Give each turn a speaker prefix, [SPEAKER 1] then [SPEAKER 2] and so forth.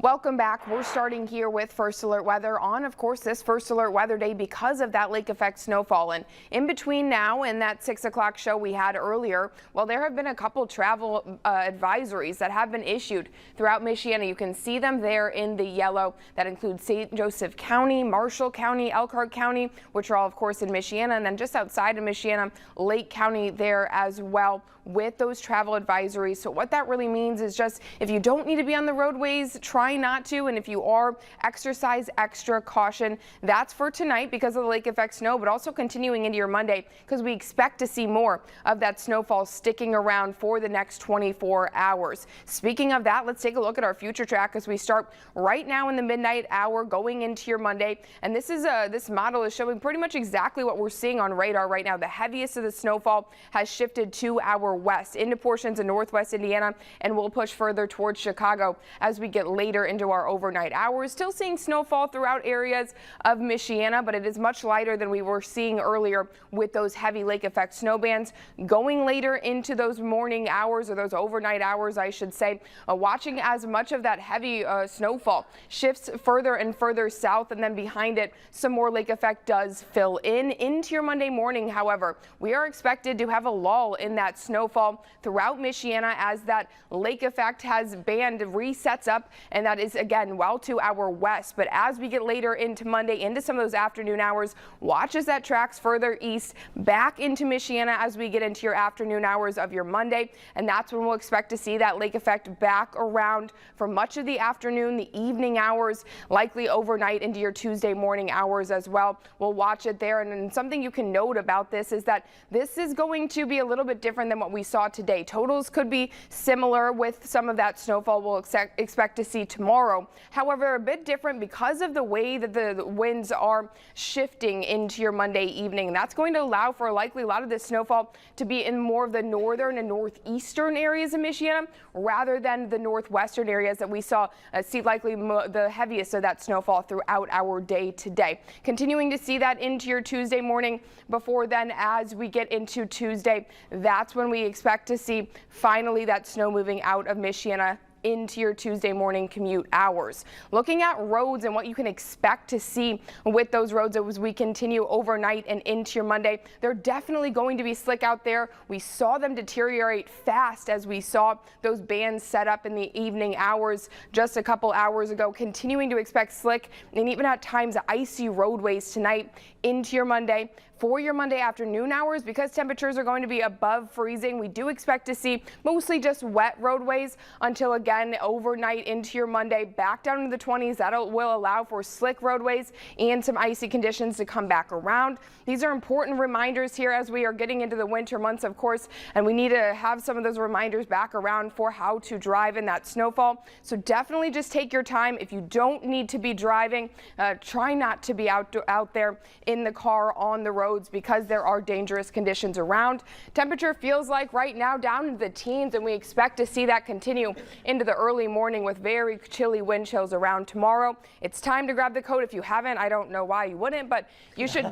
[SPEAKER 1] Welcome back. We're starting here with First Alert Weather on, of course, this First Alert Weather Day because of that lake effect snowfall. And in between now and that 6 o'clock show we had earlier, well, there have been a couple travel advisories that have been issued throughout Michiana. You can see them there in the yellow. That includes St. Joseph County, Marshall County, Elkhart County, which are all, of course, in Michiana. And then just outside of Michiana, Lake County there as well with those travel advisories. So what that really means is just if you don't need to be on the roadways, try not to, and if you are, exercise extra caution. That's for tonight because of the lake effect snow, but also continuing into your Monday because we expect to see more of that snowfall sticking around for the next 24 hours. Speaking of that, let's take a look at our future track as we start right now in the midnight hour going into your Monday. And this model is showing pretty much exactly what we're seeing on radar right now. The heaviest of the snowfall has shifted to our west into portions of northwest Indiana and will push further towards Chicago as we get later into our overnight hours. Still seeing snowfall throughout areas of Michiana, but it is much lighter than we were seeing earlier with those heavy lake effect snow bands. Going later into those morning hours, or those overnight hours, I should say, watching as much of that heavy snowfall shifts further and further south, and then behind it some more lake effect does fill in. Into your Monday morning, however, we are expected to have a lull in that snowfall throughout Michiana as that lake effect has band resets up, and that is again well to our west. But as we get later into Monday, into some of those afternoon hours, watch as that tracks further east back into Michiana as we get into your afternoon hours of your Monday, and that's when we'll expect to see that lake effect back around for much of the afternoon, the evening hours, likely overnight into your Tuesday morning hours as well. We'll watch it there, and something you can note about this is that this is going to be a little bit different than what we saw today. Totals could be similar with some of that snowfall we'll expect to see tomorrow. However, a bit different because of the way that the winds are shifting into your Monday evening. And that's going to allow for likely a lot of this snowfall to be in more of the northern and northeastern areas of Michiana rather than the northwestern areas that we saw see likely the heaviest of that snowfall throughout our day today. Continuing to see that into your Tuesday morning. Before then, as we get into Tuesday, that's when we expect to see finally that snow moving out of Michiana into your Tuesday morning commute hours. Looking at roads and what you can expect to see with those roads as we continue overnight and into your Monday, they're definitely going to be slick out there. We saw them deteriorate fast as we saw those bands set up in the evening hours just a couple hours ago. Continuing to expect slick and even at times icy roadways tonight into your Monday. For your Monday afternoon hours, because temperatures are going to be above freezing, we do expect to see mostly just wet roadways until again overnight into your Monday back down into the 20s. That will allow for slick roadways and some icy conditions to come back around. These are important reminders here as we are getting into the winter months, of course, and we need to have some of those reminders back around for how to drive in that snowfall. So definitely just take your time. If you don't need to be driving, try not to be out there in the car on the road because there are dangerous conditions around. Temperature feels like right now down into the teens, and we expect to see that continue into the early morning with very chilly wind chills around tomorrow. It's time to grab the coat. If you haven't, I don't know why you wouldn't, but you should